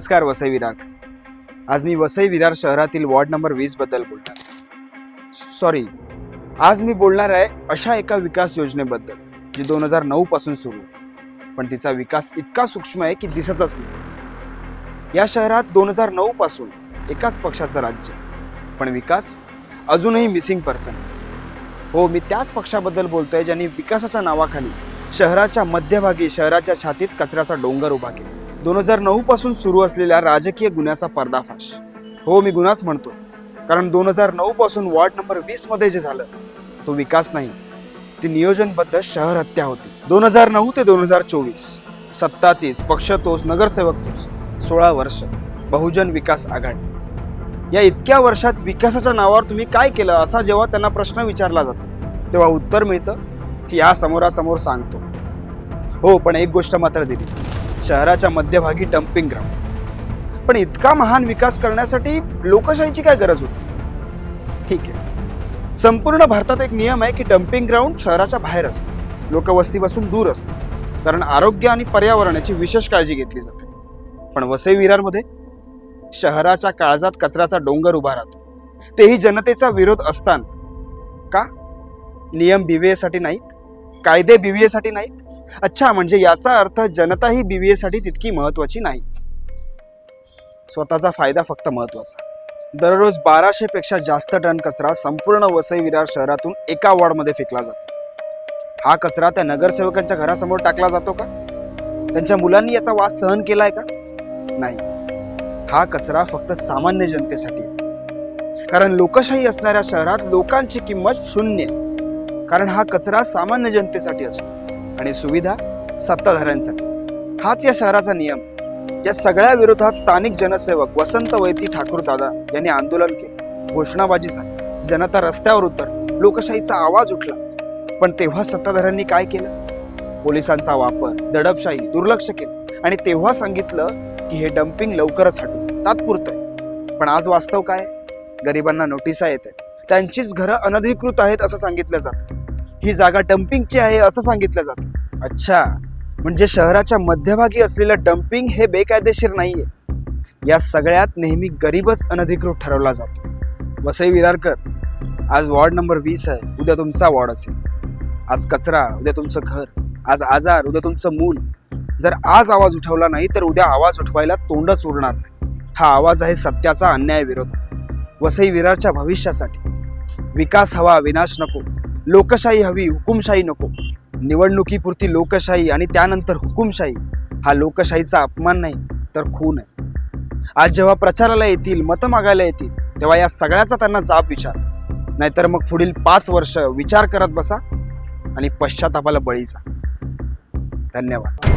नमस्कार वसई विरार. आज मी वसई विरार शहरातील वॉर्ड नंबर 20 बद्दल बोलणार. आज मी बोलणार आहे अशा एका विकास योजनेबद्दल जी 2009 पासून सुरू आहे, पण तिचा विकास इतका सूक्ष्म आहे की दिसतच नाही. या शहरात 2009 पासून एकाच पक्षाचं राज्य, पण विकास अजूनही मिसिंग पर्सन. हो, मी त्याच पक्षाबद्दल बोलतोय ज्यांनी विकासाच्या नावाखाली शहराच्या मध्यभागी शहराच्या छातीत कचऱ्याचा डोंगर उभा केला. 2009 पासून सुरू असलेल्या राजकीय गुन्ह्याचा पर्दाफाश. हो, मी गुन्हाच म्हणतो, कारण 2009 पासून वॉर्ड नंबर 20 मध्ये जे झालं तो विकास नाही, ती नियोजनबद्ध शहर हत्या होती. 2009 ते 2024 सत्ता तीच, पक्ष तोच, नगरसेवक तोच, 16 वर्ष बहुजन विकास आघाडी. या इतक्या वर्षात विकासाच्या नावावर तुम्ही काय केलं असा जेव्हा त्यांना प्रश्न विचारला जातो तेव्हा उत्तर मिळतं की या समोरासमोर सांगतो. हो, पण एक गोष्ट मात्र दिली, शहराच्या मध्यभागी डम्पिंग ग्राउंड. पण इतका महान विकास करण्यासाठी लोकशाहीची काय गरज होती? ठीक आहे, संपूर्ण भारतात एक नियम आहे की डम्पिंग ग्राउंड शहराच्या बाहेर असतं, लोकवस्तीपासून दूर असतं, कारण आरोग्य आणि पर्यावरणाची विशेष काळजी घेतली जाते. पण वसई विरारमध्ये शहराच्या काळजात कचऱ्याचा डोंगर उभा राहतो, तेही जनतेचा विरोध असताना. का? नियम बीबीएसाठी नाहीत, कायदे बीबीएसाठी नाहीत. अच्छा, म्हणजे याचा अर्थ जनता ही बीबीएसाठी तितकी महत्वाची नाहीच, स्वतःचा फायदा फक्त महत्वाचा. दररोज 1200 पेक्षा जास्त टन कचरा संपूर्ण वसई विरार शहरातून एका वॉर्डमध्ये फेकला जातो. हा कचरा त्या नगरसेवकांच्या घरासमोर टाकला जातो का? त्यांच्या मुलांनी याचा वास सहन केलाय का? नाही. हा कचरा फक्त सामान्य जनतेसाठी, कारण लोकशाही असणाऱ्या शहरात लोकांची किंमत शून्य, कारण हा कचरा सामान्य जनतेसाठी असतो आणि सुविधा सत्ताधाऱ्यांसाठी. हाच या शहराचा नियम. या सगळ्या विरोधात स्थानिक जनसेवक वसंत वैती ठाकूर दादा यांनी आंदोलन केलं, घोषणाबाजी झाली, जनता रस्त्यावर उतरली, लोकशाहीचा आवाज उठला. पण तेव्हा सत्ताधाऱ्यांनी काय केलं? पोलिसांचा वापर, दडपशाही, दुर्लक्ष केलं आणि तेव्हा सांगितलं की हे डम्पिंग लवकरच हटू, तात्पुरतं आहे. पण आज वास्तव काय? गरिबांना नोटिसा येत आहेत, त्यांचीच घरं अनधिकृत आहेत असं सांगितलं जातं, ही जागा डम्पिंगची आहे असं सांगितलं जातं. अच्छा, म्हणजे शहराच्या मध्यभागी असलेलं डम्पिंग हे बेकायदेशीर नाहीये. या सगळ्यात नेहमी गरीबच अनधिकृत ठरवला जातो. वसई विरारकर, आज वॉर्ड नंबर 20 आहे, उद्या तुमचा वॉर्ड असेल. आज कचरा, उद्या तुमचं घर. आज आजार, उद्या तुमचं मूल. जर आज आवाज उठवला नाही तर उद्या आवाज उठवायला तोंडच उरणार नाही. हा आवाज आहे सत्याचा, अन्याय विरोधात. वसई विरारच्या भविष्यासाठी विकास हवा, विनाश नको. लोकशाही हवी, हुकुमशाही नको. निवडणुकीपुरती लोकशाही आणि त्यानंतर हुकुमशाही हा लोकशाहीचा अपमान नाही तर खून आहे. आज जेव्हा प्रचाराला येतील, मतं मागायला येतील, तेव्हा या सगळ्याचा त्यांना जाब विचार, नाहीतर मग पुढील 5 वर्ष विचार करत बसा आणि पश्चातापाला बळी जा. धन्यवाद.